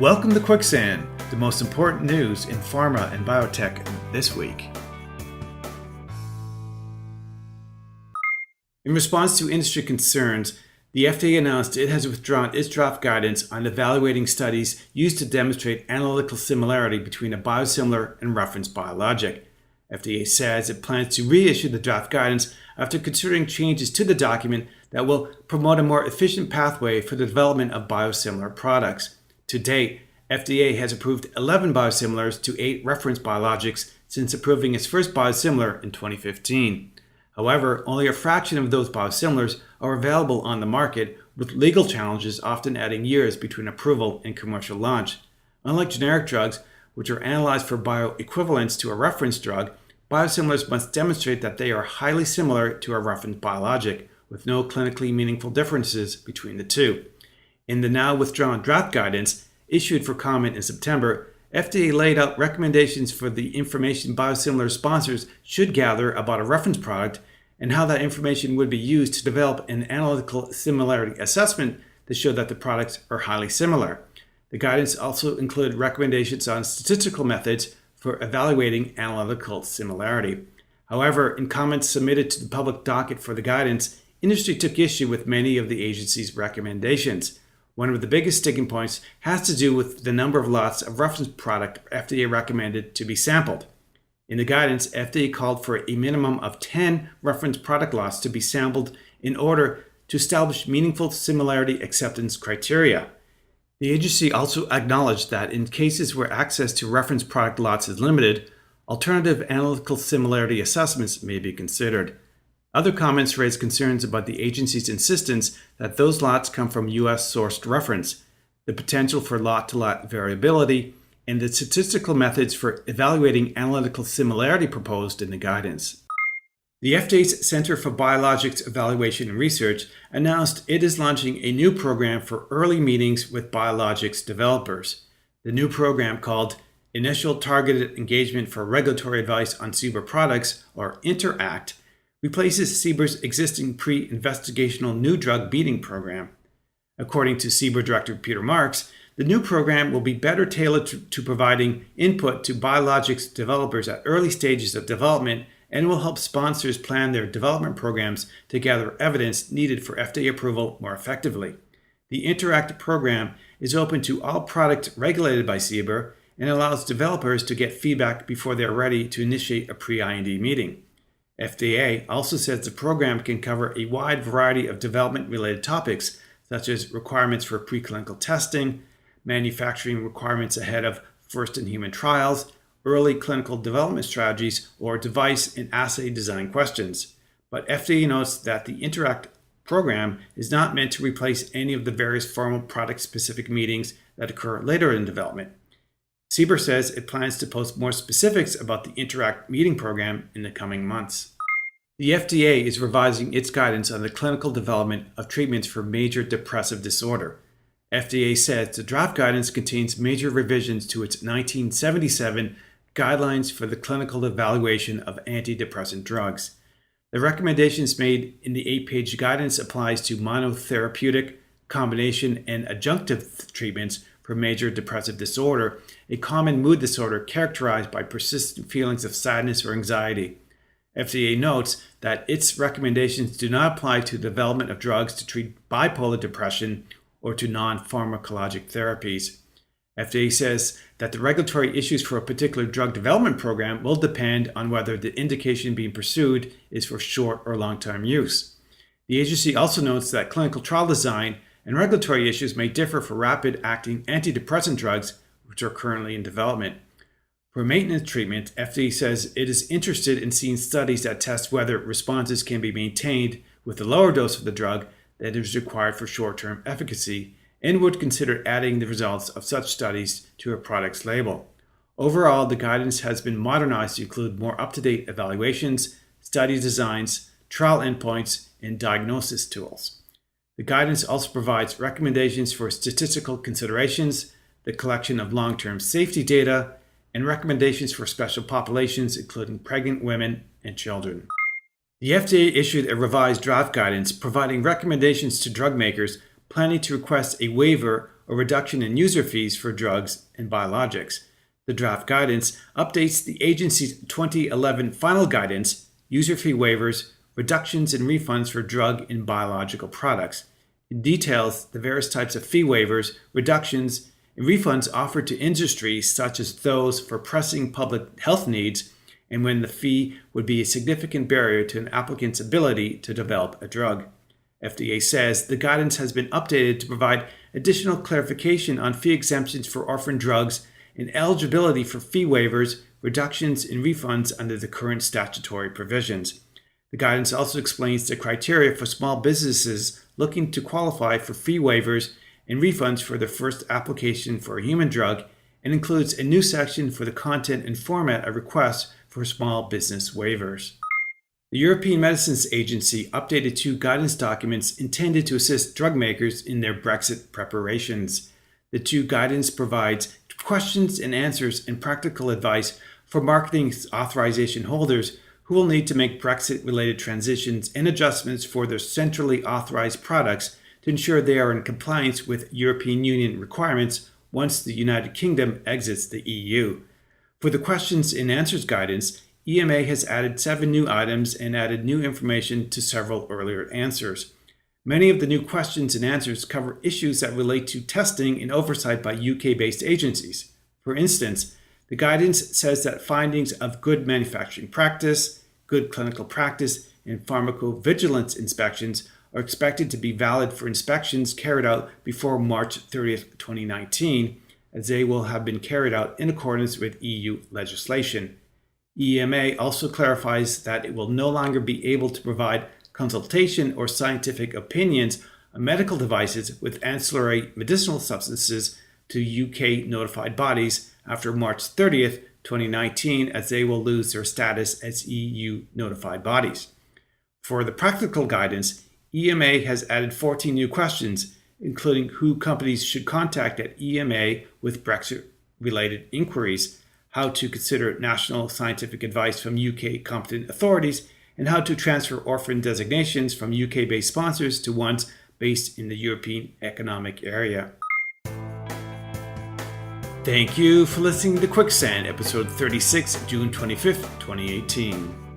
Welcome to Quicksand, the most important news in pharma and biotech this week. In response to industry concerns, the FDA announced it has withdrawn its draft guidance on evaluating studies used to demonstrate analytical similarity between a biosimilar and reference biologic. FDA says it plans to reissue the draft guidance after considering changes to the document that will promote a more efficient pathway for the development of biosimilar products. To date, FDA has approved 11 biosimilars to 8 reference biologics since approving its first biosimilar in 2015. However, only a fraction of those biosimilars are available on the market, with legal challenges often adding years between approval and commercial launch. Unlike generic drugs, which are analyzed for bioequivalence to a reference drug, biosimilars must demonstrate that they are highly similar to a reference biologic, with no clinically meaningful differences between the two. In the now withdrawn draft guidance, issued for comment in September, FDA laid out recommendations for the information biosimilar sponsors should gather about a reference product and how that information would be used to develop an analytical similarity assessment to show that the products are highly similar. The guidance also included recommendations on statistical methods for evaluating analytical similarity. However, in comments submitted to the public docket for the guidance, industry took issue with many of the agency's recommendations. One of the biggest sticking points has to do with the number of lots of reference product FDA recommended to be sampled. In the guidance, FDA called for a minimum of 10 reference product lots to be sampled in order to establish meaningful similarity acceptance criteria. The agency also acknowledged that in cases where access to reference product lots is limited, alternative analytical similarity assessments may be considered. Other comments raised concerns about the agency's insistence that those lots come from U.S.-sourced reference, the potential for lot-to-lot variability, and the statistical methods for evaluating analytical similarity proposed in the guidance. The FDA's Center for Biologics Evaluation and Research announced it is launching a new program for early meetings with biologics developers. The new program, called Initial Targeted Engagement for Regulatory Advice on CBER Products, or INTERACT, replaces CBER's existing pre-investigational new drug meeting program. According to CBER Director Peter Marks, the new program will be better tailored to providing input to biologics developers at early stages of development and will help sponsors plan their development programs to gather evidence needed for FDA approval more effectively. The INTERACT program is open to all products regulated by CBER and allows developers to get feedback before they are ready to initiate a pre-IND meeting. FDA also says the program can cover a wide variety of development-related topics, such as requirements for preclinical testing, manufacturing requirements ahead of first-in-human trials, early clinical development strategies, or device and assay design questions. But FDA notes that the INTERACT program is not meant to replace any of the various formal product-specific meetings that occur later in development. CBER says it plans to post more specifics about the INTERACT meeting program in the coming months. The FDA is revising its guidance on the clinical development of treatments for major depressive disorder. FDA says the draft guidance contains major revisions to its 1977 Guidelines for the Clinical Evaluation of Antidepressant Drugs. The recommendations made in the 8-page guidance applies to monotherapeutic, combination, and adjunctive treatments for major depressive disorder, a common mood disorder characterized by persistent feelings of sadness or anxiety. FDA notes that its recommendations do not apply to the development of drugs to treat bipolar depression or to non-pharmacologic therapies. FDA says that the regulatory issues for a particular drug development program will depend on whether the indication being pursued is for short or long-term use. The agency also notes that clinical trial design and regulatory issues may differ for rapid-acting antidepressant drugs, which are currently in development. For maintenance treatment, FDA says it is interested in seeing studies that test whether responses can be maintained with the lower dose of the drug that is required for short-term efficacy, and would consider adding the results of such studies to a product's label. Overall, the guidance has been modernized to include more up-to-date evaluations, study designs, trial endpoints, and diagnosis tools. The guidance also provides recommendations for statistical considerations, the collection of long-term safety data, and recommendations for special populations, including pregnant women and children. The FDA issued a revised draft guidance providing recommendations to drug makers planning to request a waiver or reduction in user fees for drugs and biologics. The draft guidance updates the agency's 2011 final guidance, user fee waivers, reductions in refunds for drug and biological products. It details the various types of fee waivers, reductions, and refunds offered to industries such as those for pressing public health needs and when the fee would be a significant barrier to an applicant's ability to develop a drug. FDA says the guidance has been updated to provide additional clarification on fee exemptions for orphan drugs and eligibility for fee waivers, reductions, and refunds under the current statutory provisions. The guidance also explains the criteria for small businesses looking to qualify for fee waivers and refunds for their first application for a human drug and includes a new section for the content and format of requests for small business waivers. The European Medicines Agency updated 2 guidance documents intended to assist drug makers in their Brexit preparations. The 2 guidance provides questions and answers and practical advice for marketing authorization holders who will need to make Brexit-related transitions and adjustments for their centrally authorized products to ensure they are in compliance with European Union requirements once the United Kingdom exits the EU. For the questions and answers guidance, EMA has added 7 new items and added new information to several earlier answers. Many of the new questions and answers cover issues that relate to testing and oversight by UK-based agencies. For instance, the guidance says that findings of good manufacturing practice, good clinical practice, and pharmacovigilance inspections are expected to be valid for inspections carried out before March 30th, 2019, as they will have been carried out in accordance with EU legislation. EMA also clarifies that it will no longer be able to provide consultation or scientific opinions on medical devices with ancillary medicinal substances to UK notified bodies after March 30th, 2019, as they will lose their status as EU notified bodies. For the practical guidance, EMA has added 14 new questions, including who companies should contact at EMA with Brexit-related inquiries, how to consider national scientific advice from UK competent authorities, and how to transfer orphan designations from UK-based sponsors to ones based in the European Economic Area. Thank you for listening to Quicksand, episode 36, June 25th, 2018.